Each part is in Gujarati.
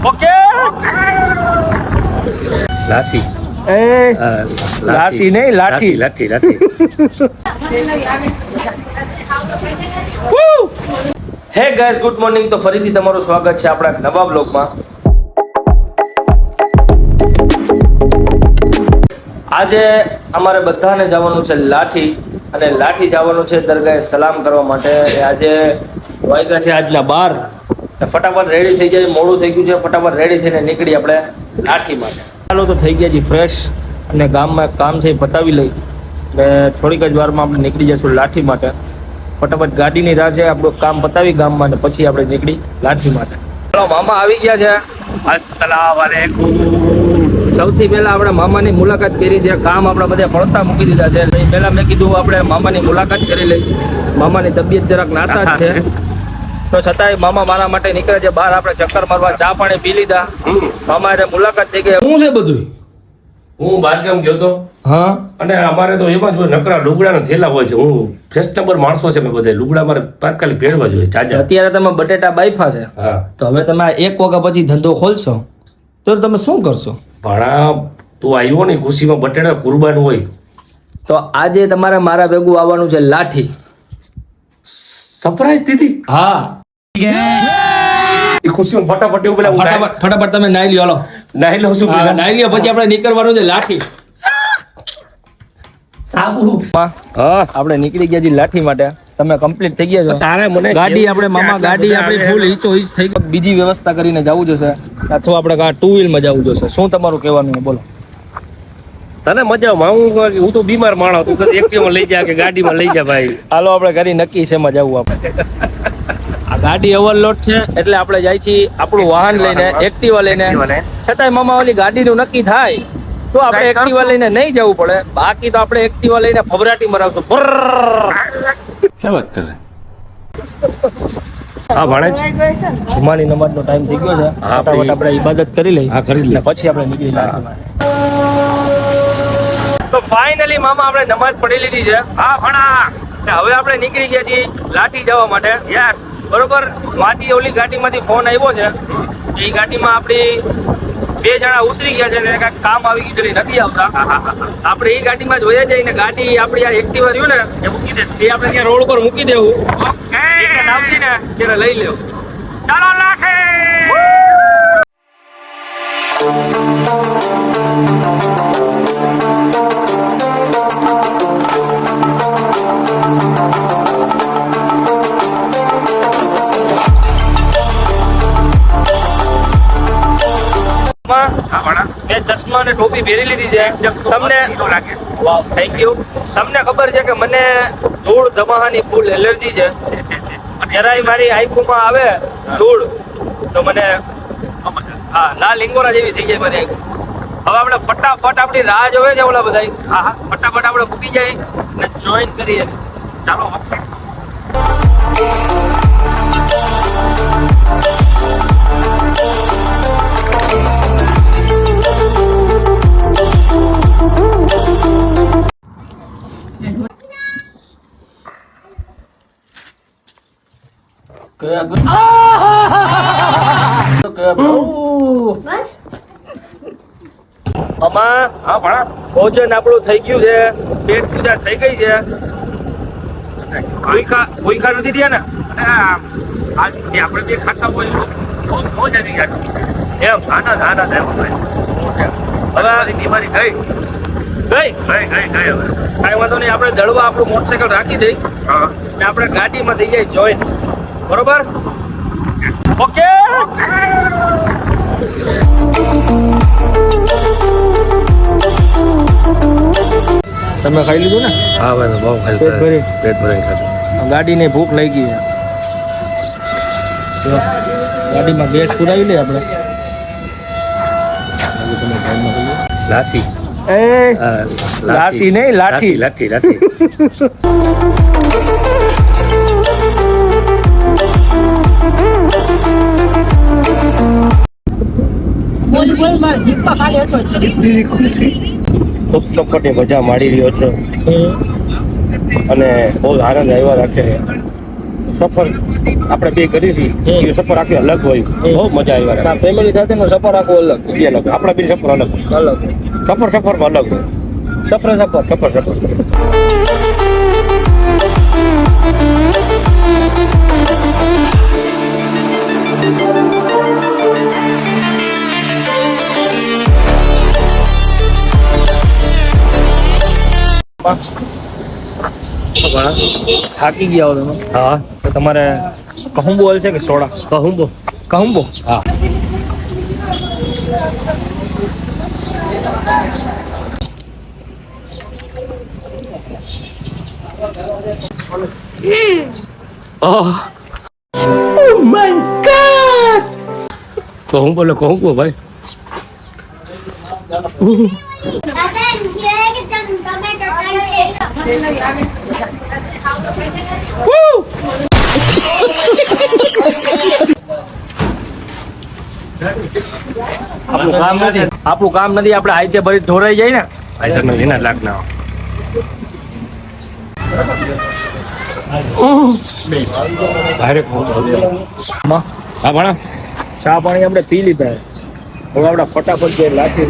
ઓકે લાસી લાસી નહીં લાઠી લાઠી લાઠી હે ગાઈસ ગુડ મોર્નિંગ. તો ફરીથી તમારું સ્વાગત છે આપણા નવા બ્લોગમાં. આજે અમારે બધાને જવાનું છે લાઠી, અને લાઠી જવાનું છે દરગાહે સલામ કરવા માટે. આજે વાગ્યા છે આજના 12. ફટાફટ રેડી થઈ જાય, મોડું થઈ ગયું છે, ફટાફટ રેડી થઈને નીકળી આપણે લાઠી માટે. ચાલો તો થઈ ગયા જી ફ્રેશ, અને ગામમાં કામ છે એ પતાવી લઈ, એટલે થોડીક જ વારમાં આપણે નીકળી જઈશું લાઠી માટે. ફટાફટ ગાડીની રાહ છે, આપણું કામ પતાવી ગામમાં, અને પછી આપણે નીકળી લાઠી માટે. ચાલો મામા આવી ગયા છે. અસ્સલામ વાલેકુમ. સૌથી પહેલા આપણે મામાની મુલાકાત કરી છે. કામ આપણે બધા પડતા મૂકી દીધા છે. પહેલા મેં કીધું આપણે મામાની મુલાકાત કરી લઈ. મામાની તબિયત જરાક નાસાજ છે, તો છતાંય મામા મારા માટે નીકળે છે બહાર. આપણે ચક્કર મારવા, ચા પાણી પી લીધા, મામા એટલે મુલાકાત થઈ ગઈ. શું છે બધું? હું બહારગામ ગયો તો, હા, અને અમારે તો એમાં જ નકરા લુગડાના થેલા હોય છે. હું ફેશનેબલ માણસો છે, મેં બધા લુગડા મારે તાત્કાલિક પહેરવા જોઈએ ચાજા. અત્યારે તમે બટેટા બાઈફા છે, હા, તો હવે તમે આ 1 વાગ્યા પછી ધંધો ખોલશો તો તમે શું કરશો? પણ તું આવ્યો ને ખુશીમાં બટેટા કુરબાન હોય, તો આજે તમારે મારા ભેગું આવવાનું છે લાઠી. સરપ્રાઈઝ દીધી. હા, એ ખુશીમાં ફટાફટ એવું પેલા ફટાફટ તમે નાઈ લ્યો. હાલો નાહી લઉં છું. નાઈ લ્યો, પછી આપણે નીકળવાનું છે લાઠી. સાબુ. હા, આપણે નીકળી ગયા છીએ લાઠી માટે. તમે કમ્પ્લીટ થઈ ગયા છો? તારે મને ગાડી આપણે મામા ગાડી આપણી ફૂલ ઈચો ઈચ થઈ ગઈ. બીજી વ્યવસ્થા કરીને જવું જોશે, અથવા આપણે 2 વ્હીલમાં જવું જોશે. શું તમારું કહેવાનું છે? બોલો. તને મજા આવે? હું તો બીમાર માણસ, તું કદી એક્ટિવામાં લઈ જા કે ગાડીમાં લઈ જા ભાઈ. હાલો આપણે કરી નક્કી છે એમાં જવું. આપણે આ ગાડી ઓવરલોડ છે, એટલે આપણે જાય છીએ આપણું વાહન લઈને, એક્ટિવા લઈને. છતાંય મામા ઓલી ગાડીનું નક્કી થાય તો આપણે એક્ટિવા લઈને નહીં જવું પડે. બાકી તો આપણે એક્ટિવા લઈને ભભરાટી મરાવશું. क्या बात कर रहे हैं? હા ભાણેજ, જુમાની નમાજનો ટાઈમ થઈ ગયો છે. હા, ફટાફટ આપણે ઇબાદત કરી લઈએ. હા, કરી લઈએ. પછી આપણે નીકળી લાઠી માટે. તો ફાઇનલી મામા આપણે નમાજ પઢી લીધી છે. હા ભણા. હવે આપણે નીકળી ગયા છીએ લાઠી જવા માટે. યસ, બરોબર. માથી ઓલી ગાડીમાંથી ફોન આવ્યો છે. એ ગાડીમાં આપણી 2 જણા ઉતરી ગયા છે, ને કાંઈક કામ આવી ગયું છે, નથી આવતા. આપણે એ ગાડીમાં જોયા જઈને ગાડી આપણી આ એક્ટિવા રહ્યું ને એ મૂકી દે. એ આપણે ત્યાં રોડ પર મૂકી દેવું. ઓકે, આવશે ને ત્યારે લઈ લેવું. ચાલો લાઠી. મેં ચશ્મા અને ટોપી પહેરી લીધી છે. તમને વાવ, થેન્ક યુ. તમને ખબર છે કે મને ધૂળ ધમાહાની ફૂલ એલર્જી છે. જરાય મારી આંખોમાં આવે ધૂળ તો મને લાલ લિંગોરા જેવી થઈ જાય મને. હવે આપણે ફટાફટ આપણી રાહ જોવે છે ઓલા બધા. હા, ફટાફટ આપણે મૂકી જાય અને જોઈન કરીએ. ચાલો. ભોજન આપણું થઈ ગયું છે, પેટ પૂજા થઈ ગઈ છે. ભૂખા નથી થયા ને? આજે આપણે 2 ખાતા હોય બહુ જ આવી ગયા એમ આનંદ આનંદ એમ. હવે બીમારી ગઈ ગઈ હવે કાંઈ વાંધો નહીં. આપણે દળવા આપણું મોટરસાયકલ રાખી દઈ, ને આપણે ગાડીમાં થઈ જાય જોઈન. બરોબર? ઓકે. તમે ખાઈ લીધું ને? હા ભાઈ, બહુ પેટ ભરી? પેટ ભરીને ખાધું. ગાડીને ભૂખ લાગી ગઈ છે. જો, ગાડીમાં ગેસ પુરાવી લઈએ આપણે. લાસી. લાસી નહીં લાઠી. લાઠી લાઠી. ખૂબ સફળે મજા માણી રહ્યો છો, અને બહુ આનંદ આવ્યા રાખે. સફર આપણે બે કરી છીએ એ સફર આખી અલગ હોય બહુ મજા આવી ફેમિલી સાથેનો સફર આખો અલગ અલગ આપણા બે સફર અલગ અલગ સફરમાં અલગ હોય સફર સફર થાકી ગયા હો તમે હા તો તમારે કહુંબો હાલ છે કે સોડા કહુંબો કહુંબો હા કહુંબો ભાઈ આપણું કામ નથી આપણે આઈતે ભરી ઢોરાઈ જાય ને ભાઈ તમે એના લાગ ના ભાઈ હા ભણા ચા પાણી આપણે પી લીધા હવે આપણે ફટાફટ જે લાઠી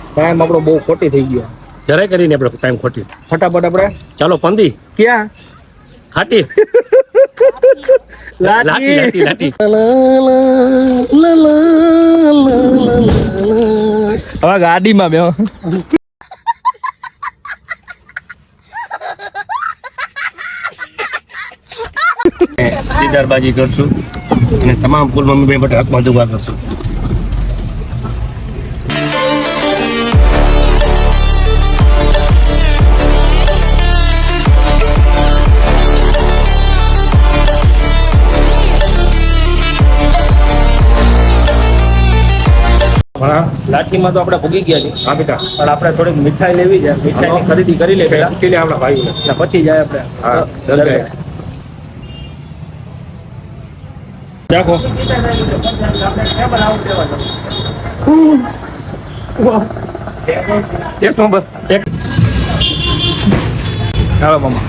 ટાઈમ આપણો બહુ ખોટી થઈ ગયો જરાય કરીને આપણે ટાઈમ ખોટી ફટાફટ આપણે ચાલો પંદી ક્યાં ખાટી લાટી લાટી હવે ગાડીમાં બે દીદારબાજી કરશું અને તમામ કુલ મમ્મી બેન માટે હકમાં દુઆ કરશું લાઠીમાં તો આપણે ભૂગી ગયા છીએ હા બેટા પણ આપણે થોડીક મીઠાઈ લેવી છે મીઠાઈની ખરીદી કરી લે પેલા પેલી આપણા ભાઈ અને પછી જાય આપણે હા દરગાહ ચાખો એક નંબર એક ચાલો મામા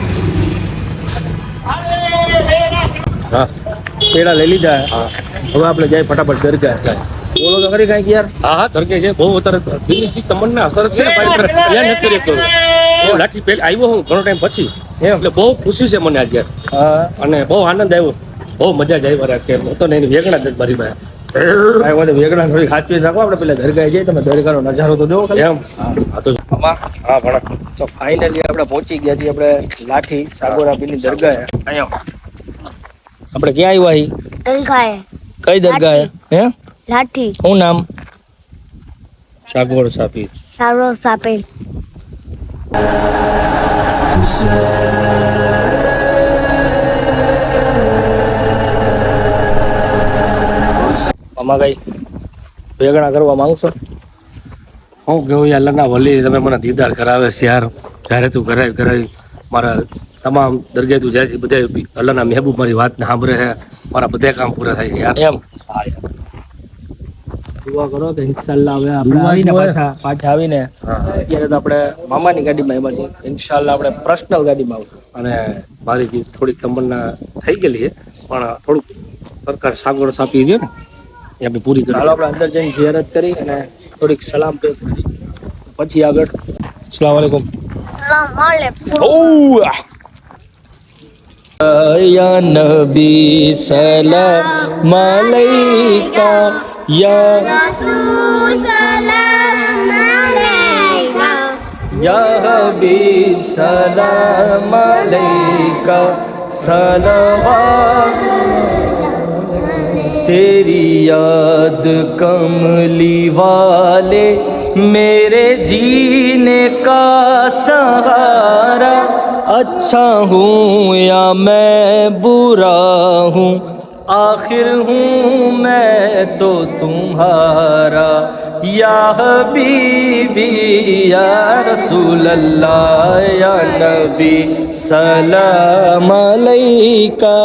હા પેડા લઈ લીધા હવે આપણે જાય ફટાફટ દરગાહ બોલો તો ખરી કાંઈક યાર હા હા તરકે છે બહુ અત્યારે દિલ્હીથી તમને અસર જ છે ને ભાઈ પર યાર નથી કર્યો બહુ લાઠી પેલ આવ્યો હું ઘણો ટાઈમ પછી એટલે બહુ ખુશી છે મને આજે હા અને બહુ આનંદ આવ્યો બહુ મજા જ આવી કે હું તો ને એની વેગણા જ મારી પાસે કાંઈ વાંધો વેગડા થોડી સાચવી રાખો આપણે પેલા દરગાહ જઈએ તમે દરગાહનો નજારો તો જોવો ખાલી. એમ હા તો આમાં હા ભણા તો ફાઇનલી આપણે પહોંચી ગયા છીએ આપણે લાઠી સાગોરાપીરની દરગાહે અહીંયા આપણે ક્યાં આવ્યા હી દરગાહે કઈ દરગાહે હે લાઠી શું નામ સાગવડ સાપી સારો સાપેલ આમાં કઈ વેગણા કરવા માંગશો હું કેવું યાર અલ્લાહના વલી તમે મને દીદાર કરાવે છે યાર જ્યારે તું કરાવી મારા તમામ દરગાહ તું જાય બધા અલ્લાહના મહેબૂબ મારી વાત સાંભળે છે મારા બધા કામ પૂરા થાય છે યાર એમ દુઆ કરો તો ઇન્શાલ્લાહ હવે આપણે દુઆ આવીને જોઈએ. પાછા આવીને અત્યારે તો આપણે મામાની ગાડીમાં આવ્યા છીએ ઇન્શાલ્લાહ આપણે પર્સનલ ગાડીમાં આવશું અને મારી જે થોડીક તમન્ના થઈ ગયેલી છે પણ થોડુંક સરકાર સાગવડ સાપી દે ને એ આપણે પૂરી કરી ચાલો આપણે અંદર જઈને ઝિયારત કરી અને થોડીક સલામ પેશ કરી પછી આગળ અસ્સલામ વાલેકુમ સલામ અલેકુમ યા નબી સલામ અલૈકા યા રસૂલ સલામ અલૈકા યા હબીબ સલામ અલૈકા સલવાત तेरी याद कमली वाले मेरे जीने का सहारा अच्छा हूँ या मैं बुरा हूँ आखिर हूँ मैं तो तुम्हारा या हबीबी या रसूल अल्लाह या नबी सलाम अलैका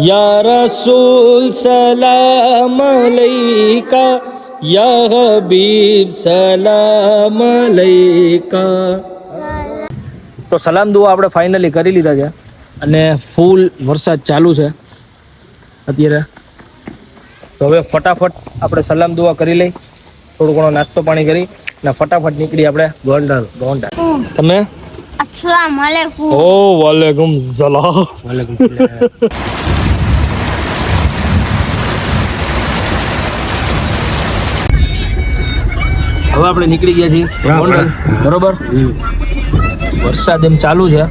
या रसूल सलाम अलैका या हबीब સલામ અલૈકા. તો સલામ દુઆ આપણે ફાઇનલી કરી લીધા છે અને ફૂલ વરસાદ ચાલુ છે અત્યારે. તો હવે ફટાફટ આપણે સલામ દુઆ કરી લઈ, થોડું ઘણો નાસ્તો પાણી કરી અને ફટાફટ નીકળી આપણે ગોંડલ. તમે? अस्सलाम वालेकुम. ઓ વાલેકુમ સલામ. વાલેકુમ સલામ. હવે આપણે નીકળી ગયા છીએ ગોંડલ, બરોબર. વરસાદ એમ ચાલુ છે,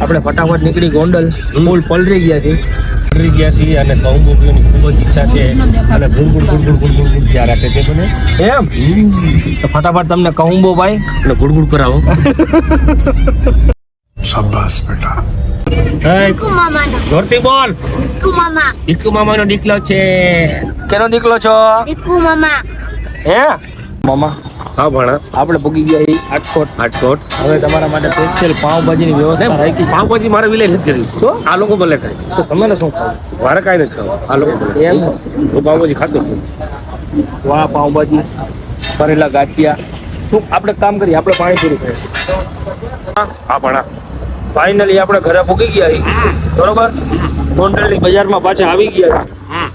આપણે ફટાફટ નીકળી ગોંડલ. ફૂલ પલરી ગયા છીએ. ફરી ગયા છીએ અને ઘઉં બોકીઓની ખૂબ જ ઈચ્છા છે અને ગુડગુડ જ્યાં રાખે છે મને એમ તો ફટાફટ તમને કહું બો ભાઈ અને ગુડગુડ કરાવો. शाबाश बेटा. Iku mama no. જોરથી બોલ. Iku mama. દીકુ મામાનો દીકલો છે. કેનો દીકલો છો? Iku mama. હે મામા, હા ભણા. આપણે પૂગી ગયા છીએ રાજકોટ. રાજકોટ. હવે તમારા માટે સ્પેશિયલ પાવભાજીની વ્યવસ્થા રાખી. પાવભાજી મારે વિલે નથી કરી. તો આ લોકો ભલે ખાય. તો તમે શું ખાવ? મારે કાંઈ નથી ખાવા. આ લોકો ભલે. એમ હું પાવભાજી ખાતો જ નથી. વાહ, પાવભાજી, ભરેલા ગાંઠિયા. શું આપણે કામ કરીએ, આપણે પાણીપુરી ખાઈએ. હા ભણા. ફાઇનલી આપણે ઘરે પૂગી ગયા છીએ, બરોબર. ગોંડલની બજારમાં પાછા આવી ગયા છીએ.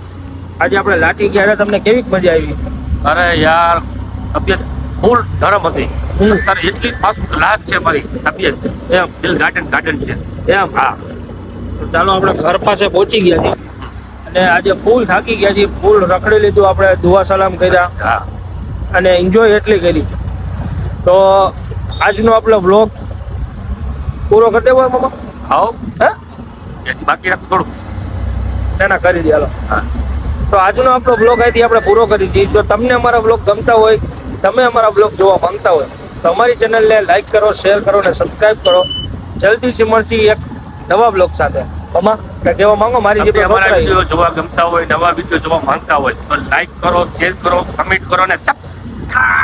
આજે આપણે લાઠી ગયા, તમને કેવી મજા આવી? અરે યાર, તબિયત ફૂલ ગરમ હતી. તારે એટલી ફાસ્ટ લાજ છે મારી તબિયત. એમ દિલ ગાર્ડન છે. એમ હા. તો ચાલો આપણે ઘર પાસે પહોંચી ગયા છીએ અને આજે ફૂલ થાકી ગયા છીએ, ફૂલ રખડી લીધું, આપણે દુઆ સલામ કર્યા હા. અને એન્જોય એટલી કરી. તો આજનો આપણો વ્લોગ પૂરો કરી દેવો મામા? આવો. હે એથી બાકી રાખ થોડું. ના કરી દે, હાલો. હા. તો આજનો આપણો બ્લોગ અહીંથી આપણે પૂરો કરી છીએ. જો તમને અમારા બ્લોગ ગમતા હોય, તમે અમારા બ્લોગ જોવા માંગતા હોય તો અમારી ચેનલને લાઈક કરો, શેર કરો અને સબસ્ક્રાઇબ કરો. જલ્દીથી મળશી એક નવા બ્લોગ સાથે. મામા કે કેવા માંગો મારી જે તમને અમારા વિડીયો જોવા ગમતા હોય, નવા વિડીયો જોવા માંગતા હોય તો લાઈક કરો, શેર કરો, કમેન્ટ કરો અને સબસ્ક્રાઇબ